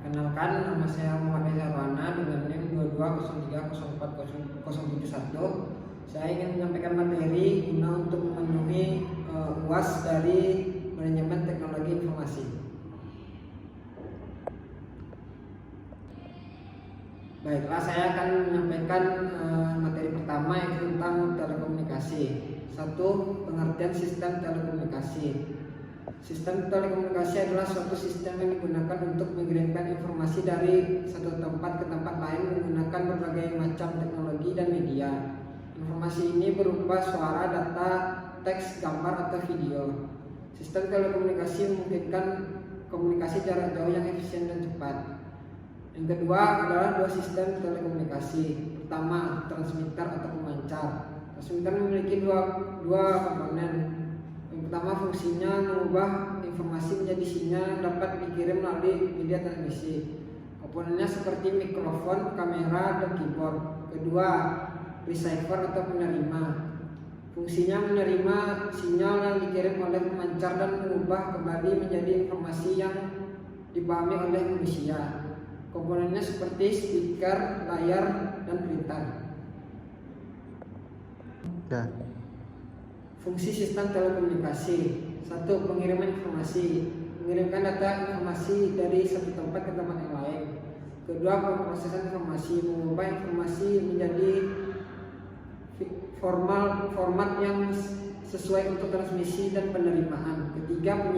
Kenalkan, nama saya Muhammad Sarwana dengan NIM 2203040071. Saya ingin menyampaikan materi guna untuk memenuhi UAS dari Manajemen Teknologi Informasi. Baiklah, saya akan menyampaikan materi pertama yaitu tentang telekomunikasi. 1. Pengertian sistem telekomunikasi. Sistem telekomunikasi adalah suatu sistem yang digunakan untuk mengirimkan informasi dari satu tempat ke tempat lain menggunakan berbagai macam teknologi dan media. Informasi ini berupa suara, data, teks, gambar, atau video. Sistem telekomunikasi memungkinkan komunikasi jarak jauh yang efisien dan cepat. Yang kedua adalah dua sistem telekomunikasi. Pertama, transmitter atau pemancar. Transmitter memiliki dua komponen. Yang pertama, fungsinya mengubah informasi menjadi sinyal yang dapat dikirim melalui media transmisi. Komponennya seperti mikrofon, kamera, dan keyboard. Kedua, receiver atau penerima. Fungsinya menerima sinyal yang dikirim oleh pemancar dan mengubah kembali menjadi informasi yang dipahami oleh manusia. Komponennya seperti speaker, layar, dan printer. Fungsi sistem telekomunikasi. 1. Pengiriman informasi. Mengirimkan data informasi dari satu tempat ke tempat yang lain. Kedua, pemrosesan informasi. Mengubah informasi menjadi format yang sesuai untuk transmisi dan penerimaan. Ketiga,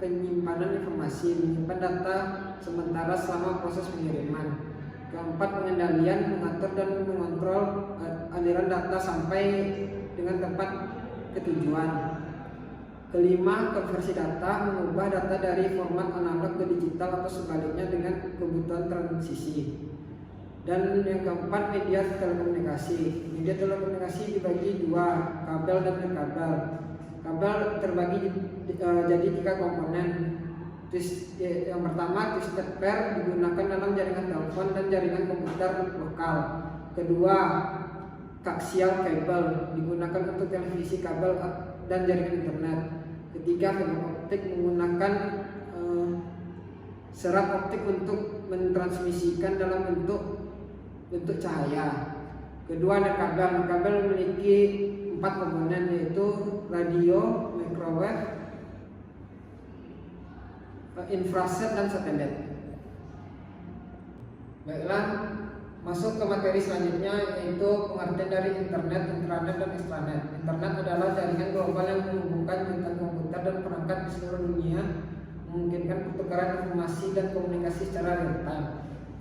penyimpanan informasi. Menyimpan data sementara selama proses pengiriman. Keempat, pengendalian, mengatur dan mengontrol aliran data sampai dengan tempat ketujuan. Kelima, konversi data, mengubah data dari format analog ke digital atau sebaliknya dengan kebutuhan transisi. Dan yang keempat, media telekomunikasi. Media telekomunikasi dibagi dua, kabel dan non-kabel. Kabel terbagi jadi 3 komponen. Yang pertama, twisted pair, digunakan dalam jaringan telepon dan jaringan komputer lokal. Kedua, coaxial cable, digunakan untuk televisi kabel dan jaringan internet. Ketiga, fiber optik, menggunakan serat optik untuk mentransmisikan dalam bentuk cahaya. Kedua, ada kabel. Kabel memiliki 4 komponen, yaitu radio, microwave, infrared, dan satelit. Baiklah, masuk ke materi selanjutnya, yaitu pengertian dari internet, intranet, dan extranet. Internet adalah jaringan global yang menghubungkan jutaan komputer dan perangkat di seluruh dunia, memungkinkan pertukaran informasi dan komunikasi secara real time.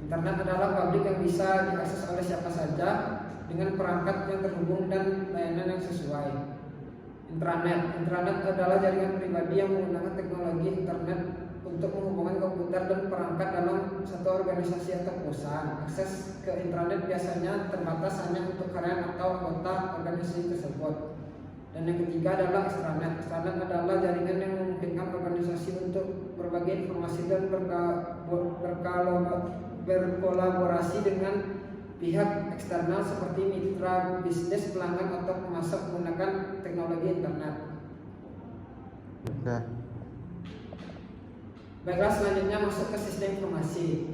Internet adalah publik yang bisa diakses oleh siapa saja dengan perangkat yang terhubung dan layanan yang sesuai. Intranet adalah jaringan pribadi yang menggunakan teknologi internet untuk menghubungkan komputer dan perangkat dalam satu organisasi atau perusahaan. Akses ke intranet biasanya terbatas hanya untuk karyawan atau anggota organisasi tersebut. Dan yang ketiga adalah extranet. Extranet adalah jaringan yang memungkinkan organisasi untuk berbagi informasi dan berkolaborasi dengan pihak eksternal seperti mitra bisnis, pelanggan, atau pemasok menggunakan teknologi internet. Baiklah, selanjutnya masuk ke sistem informasi.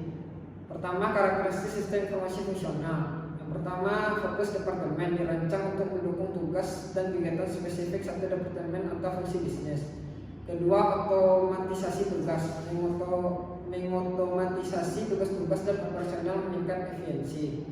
Pertama, karakteristik sistem informasi fungsional. Yang pertama, fokus departemen, dirancang untuk mendukung tugas dan kegiatan spesifik satu departemen atau fungsi bisnis. Kedua, otomatisasi tugas, mengotomatisasi tugas-tugas dan operasional meningkat efisiensi.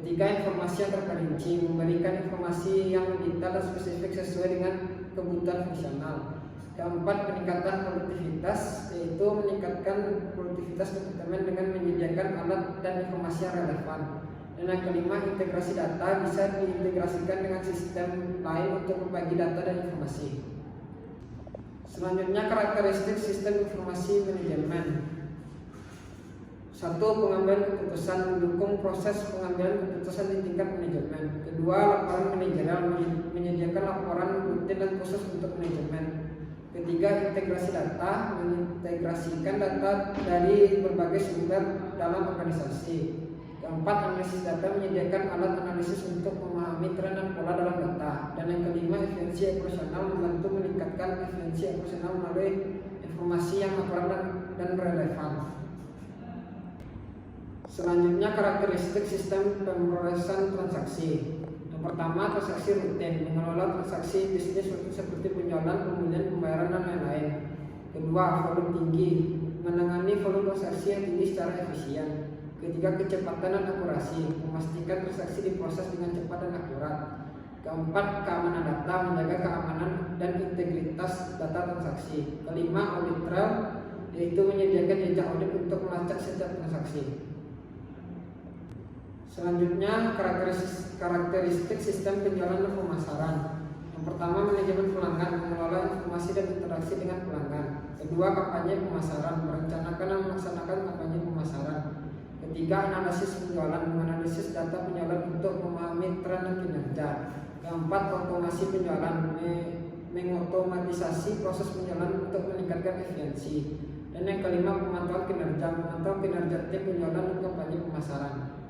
Ketiga, informasi yang terperinci, memberikan informasi yang detail dan spesifik sesuai dengan kebutuhan fungsional. Keempat, peningkatan produktivitas, yaitu meningkatkan produktivitas departemen dengan menyediakan alat dan informasi yang relevan. Dan yang kelima, integrasi data, bisa diintegrasikan dengan sistem lain untuk berbagi data dan informasi. Selanjutnya, karakteristik sistem informasi manajemen. 1. Pengambilan keputusan, mendukung proses pengambilan keputusan di tingkat manajemen. Kedua, laporan manajerial, menyediakan laporan rutin dan khusus untuk manajemen. Ketiga, integrasi data, mengintegrasikan data dari berbagai sumber dalam organisasi. Keempat, analisis data, menyediakan alat analisis untuk memahami tren dan pola dalam data. Dan yang kelima, efisiensi operasional, membantu meningkatkan efisiensi operasional melalui informasi yang akurat dan relevan. Selanjutnya karakteristik sistem pemrosesan transaksi. Yang pertama, transaksi rutin, mengelola transaksi bisnis seperti penjualan, pembelian, pembayaran, dan lain-lain. Kedua, volume tinggi, menangani volume transaksi yang tinggi secara efisien. Ketiga, kecepatan dan akurasi, memastikan transaksi diproses dengan cepat dan akurat. Keempat, keamanan data, menjaga keamanan dan integritas data transaksi. Kelima, audit trail, yaitu menyediakan jejak audit untuk melacak setiap transaksi. Selanjutnya, karakteristik sistem penjualan dan pemasaran. Yang pertama, manajemen pelanggan, mengelola informasi dan interaksi dengan pelanggan. Kedua, kampanye pemasaran, merencanakan dan melaksanakan kampanye pemasaran. Ketiga, analisis penjualan, menganalisis data penjualan untuk memahami tren dan kinerja. Keempat, otomasi penjualan, mengotomatisasi proses penjualan untuk meningkatkan efisiensi. Dan yang kelima, pemantauan kinerja, memantau kinerja tim penjualan dan kampanye pemasaran.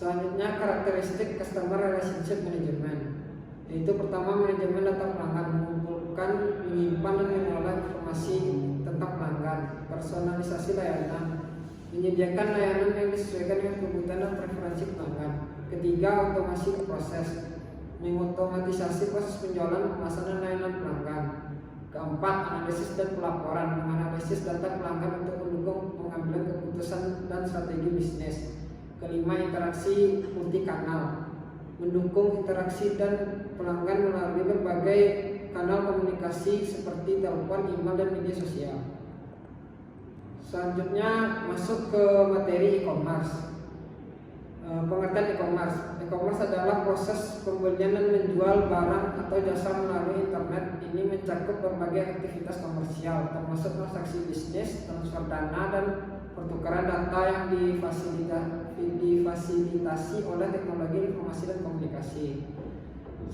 Selanjutnya, karakteristik customer relationship management, yaitu pertama, manajemen data pelanggan, mengumpulkan, menyimpan, dan mengelola informasi tentang pelanggan. Personalisasi layanan, menyediakan layanan yang disesuaikan dengan kebutuhan dan preferensi pelanggan. Ketiga, otomasi proses, mengotomatisasi proses penjualan, pemasaran, dan layanan pelanggan. Keempat, analisis dan pelaporan, menganalisis data pelanggan untuk mendukung pengambilan keputusan dan strategi bisnis. Kelima, interaksi multikanal, mendukung interaksi dan pelanggan melalui berbagai kanal komunikasi seperti telepon, email, dan media sosial. Selanjutnya masuk ke materi e-commerce. Pengertian e-commerce. E-commerce adalah proses pembelian dan menjual barang atau jasa melalui internet. Ini mencakup berbagai aktivitas komersial, termasuk transaksi bisnis, transfer dana, dan pertukaran data yang difasilitasi oleh teknologi informasi dan komunikasi.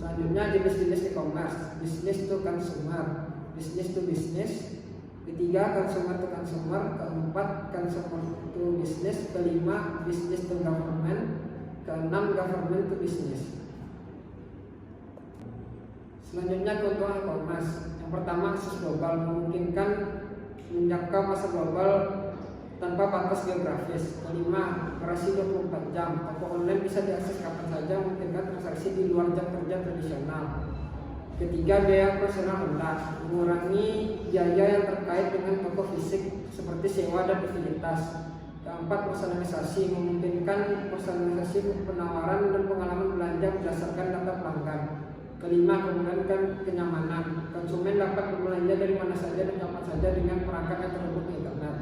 Selanjutnya, jenis-jenis e-commerce: business to consumer, business to business. Ketiga, consumer to consumer. Keempat, consumer to business. Kelima, business to government. Keenam, government to business. Selanjutnya, keuntungan e-commerce. Yang pertama, akses global, memungkinkan menjangkau pasar global tanpa batas geografis. Kelima, operasi 24 jam. Toko online bisa diakses kapan saja, memungkinkan transaksi di luar jam kerja tradisional. Ketiga, biaya operasional rendah, mengurangi biaya yang terkait dengan toko fisik seperti sewa dan utilitas. Keempat, personalisasi, memungkinkan personalisasi penawaran dan pengalaman belanja berdasarkan data pelanggan. Kelima, kemudian kenyamanan, konsumen dapat berbelanja dari mana saja dan kapan saja dengan perangkat yang terhubung ke internet.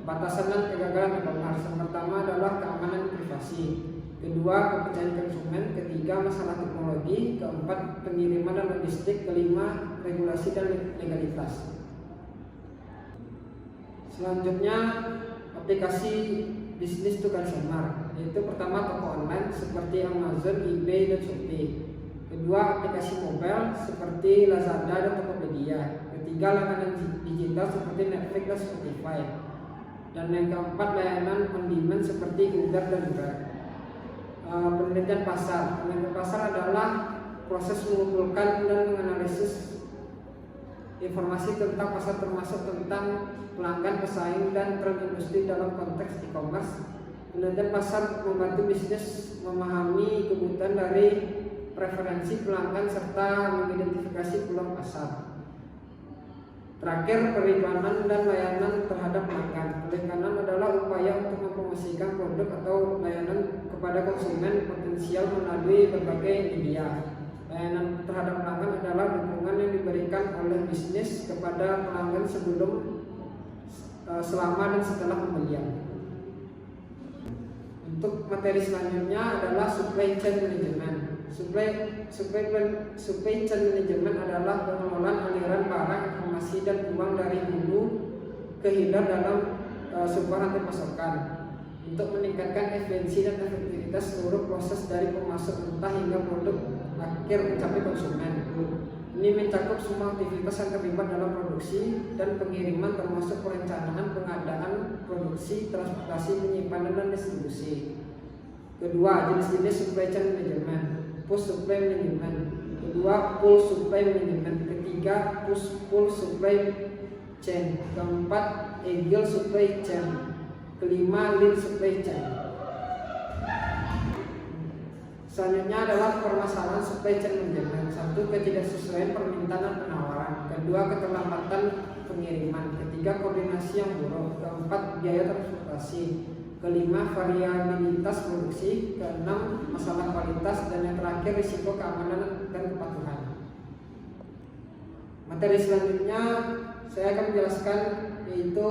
Batasan dan kegagalan e-commerce. Yang pertama adalah keamanan privasi. Kedua, kepercayaan konsumen. Ketiga, masalah teknologi. Keempat, pengiriman dan logistik. Kelima, regulasi dan legalitas. Selanjutnya, aplikasi bisnis to consumer, yaitu pertama, toko online seperti Amazon, eBay, dan Shopee. Kedua, aplikasi mobile seperti Lazada dan Tokopedia. Ketiga, langganan digital seperti Netflix dan Spotify. Dan yang keempat, layanan on demand seperti Uber dan Grab. Penelitian pasar. Penelitian pasar adalah proses mengumpulkan dan menganalisis informasi tentang pasar, termasuk tentang pelanggan, pesaing, dan tren industri dalam konteks e-commerce. Penelitian pasar membantu bisnis memahami kebutuhan dari preferensi pelanggan serta mengidentifikasi peluang pasar. Terakhir, periklanan dan layanan terhadap pelanggan. Periklanan adalah upaya untuk mempromosikan produk atau layanan kepada konsumen potensial melalui berbagai media. Layanan terhadap pelanggan adalah dukungan yang diberikan oleh bisnis kepada pelanggan sebelum, selama, dan setelah pembelian. Untuk materi selanjutnya adalah supply chain management. Supply chain management adalah pengelolaan aliran barang, informasi, dan uang dari hulu ke hilir dalam sebuah rantai pasokan untuk meningkatkan efisiensi dan efektivitas seluruh proses dari pemasok mentah hingga produk akhir mencapai konsumen. Ini mencakup semua aktivitas yang terlibat dalam produksi dan pengiriman, termasuk perencanaan, pengadaan, produksi, transportasi, penyimpanan, dan distribusi. Kedua, jenis-jenis supply chain management. Push supply management. Kedua, pull supply management. Ketiga, pull supply chain. Keempat, agile supply chain. Kelima, lean supply chain. Selanjutnya adalah permasalahan supply chain management. Satu, ketidaksesuaian permintaan dan penawaran. Kedua, keterlambatan pengiriman. Ketiga, koordinasi yang buruk. Keempat, biaya transportasi. Kelima, variabilitas produksi. Keenam, masalah kualitas. Dan yang terakhir, risiko keamanan dan kepatuhan. Materi selanjutnya saya akan menjelaskan yaitu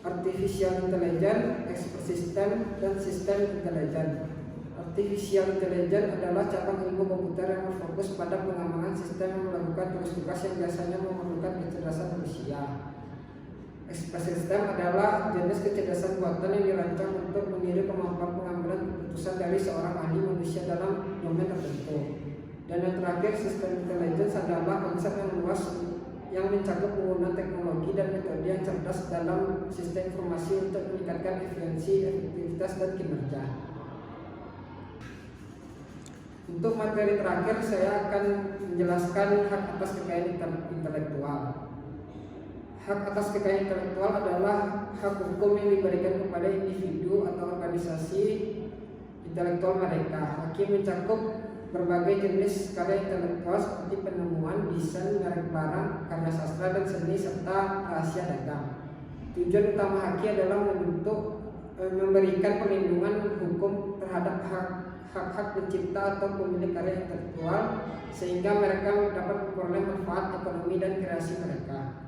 artificial intelligence, expert system, dan sistem intelligence. Artificial intelligence adalah cabang ilmu komputer yang berfokus pada pengembangan sistem yang melakukan tugas-tugas yang biasanya memerlukan kecerdasan manusia. Expert system adalah jenis kecerdasan buatan yang dirancang untuk meniru kemampuan pengambilan keputusan dari seorang ahli manusia dalam domain tertentu. Dan yang terakhir, sistem intelligence adalah konsep yang luas yang mencakup penggunaan teknologi dan metode yang cerdas dalam sistem informasi untuk meningkatkan efisiensi, efektivitas, dan kinerja. Untuk materi terakhir, saya akan menjelaskan hak atas kekayaan intelektual. Hak atas kekayaan intelektual adalah hak hukum yang diberikan kepada individu atau organisasi intelektual mereka. Hakim mencakup berbagai jenis karya intelektual seperti penemuan, desain, merek barang, karya sastra dan seni, serta rahasia dagang. Tujuan utama hakim adalah memberikan perlindungan hukum terhadap hak-hak pencipta atau pemilik karya intelektual sehingga mereka dapat memperoleh manfaat ekonomi dan kreasi mereka.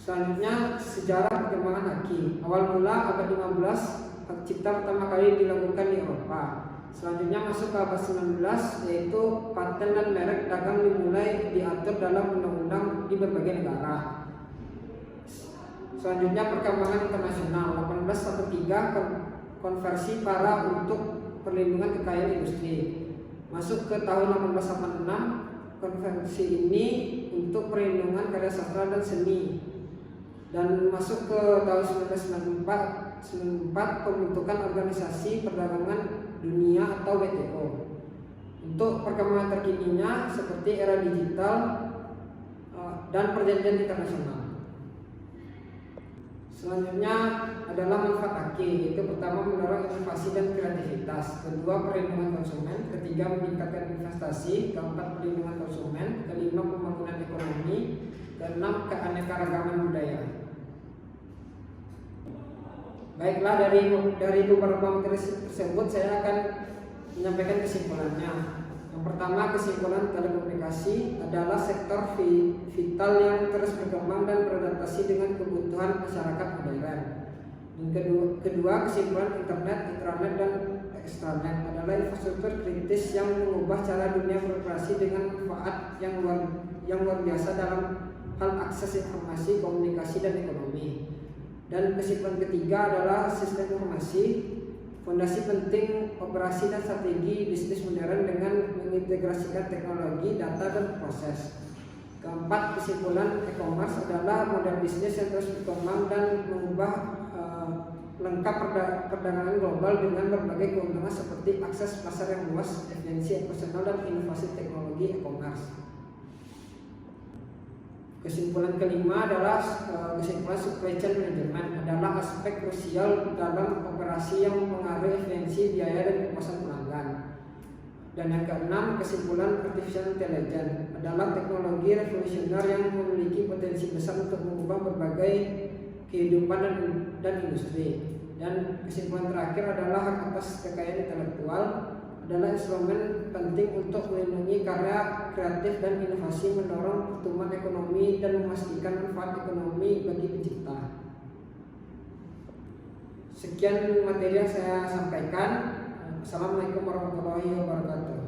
Selanjutnya, sejarah perkembangan hakim. Awal mula abad 15, hak cipta pertama kali dilakukan di Eropa. Selanjutnya masuk ke abad 19, yaitu paten dan merek dagang dimulai diatur dalam undang-undang di berbagai negara. Selanjutnya perkembangan internasional. 1813 konversi para untuk perlindungan kekayaan industri. Masuk ke tahun 1886, konvensi ini untuk perlindungan karya sastra dan seni. Dan masuk ke tahun 1994 pembentukan organisasi perdagangan dunia atau WTO. Untuk perkembangan terkininya seperti era digital dan perjanjian internasional. Selanjutnya adalah manfaat hakim, yaitu pertama mendorong inovasi dan kreativitas, kedua perlindungan konsumen, ketiga meningkatkan investasi, keempat perlindungan konsumen, kelima pembangunan ekonomi, keenam keanekaragaman budaya. Baiklah, dari beberapa materi tersebut saya akan menyampaikan kesimpulannya. Yang pertama, kesimpulan telekomunikasi adalah sektor vital yang terus berkembang dan beradaptasi dengan kebutuhan masyarakat modern. Dan kedua, kesimpulan internet, intranet, dan extranet adalah infrastruktur kritis yang mengubah cara dunia beroperasi dengan manfaat yang luar biasa dalam hal akses informasi, komunikasi, dan ekonomi. Dan kesimpulan ketiga adalah sistem informasi, fondasi penting operasi dan strategi bisnis modern dengan mengintegrasikan teknologi, data, dan proses. Keempat, kesimpulan e-commerce adalah model bisnis yang terus berkembang dan mengubah lengkap perdagangan global dengan berbagai keuntungan seperti akses pasar yang luas, efisiensi operasional, dan inovasi teknologi e-commerce. Kesimpulan kelima adalah kesimpulan supply chain management adalah aspek krusial dalam operasi yang mempengaruhi efisiensi, biaya, dan kepuasan pelanggan. Dan yang keenam, kesimpulan artificial intelligence adalah teknologi revolusioner yang memiliki potensi besar untuk mengubah berbagai kehidupan dan industri. Dan kesimpulan terakhir adalah hak atas kekayaan intelektual adalah instrumen penting untuk melindungi karya kreatif dan inovasi, mendorong pertumbuhan ekonomi dan memastikan manfaat ekonomi bagi pencipta. Sekian materi yang saya sampaikan. Assalamualaikum warahmatullahi wabarakatuh.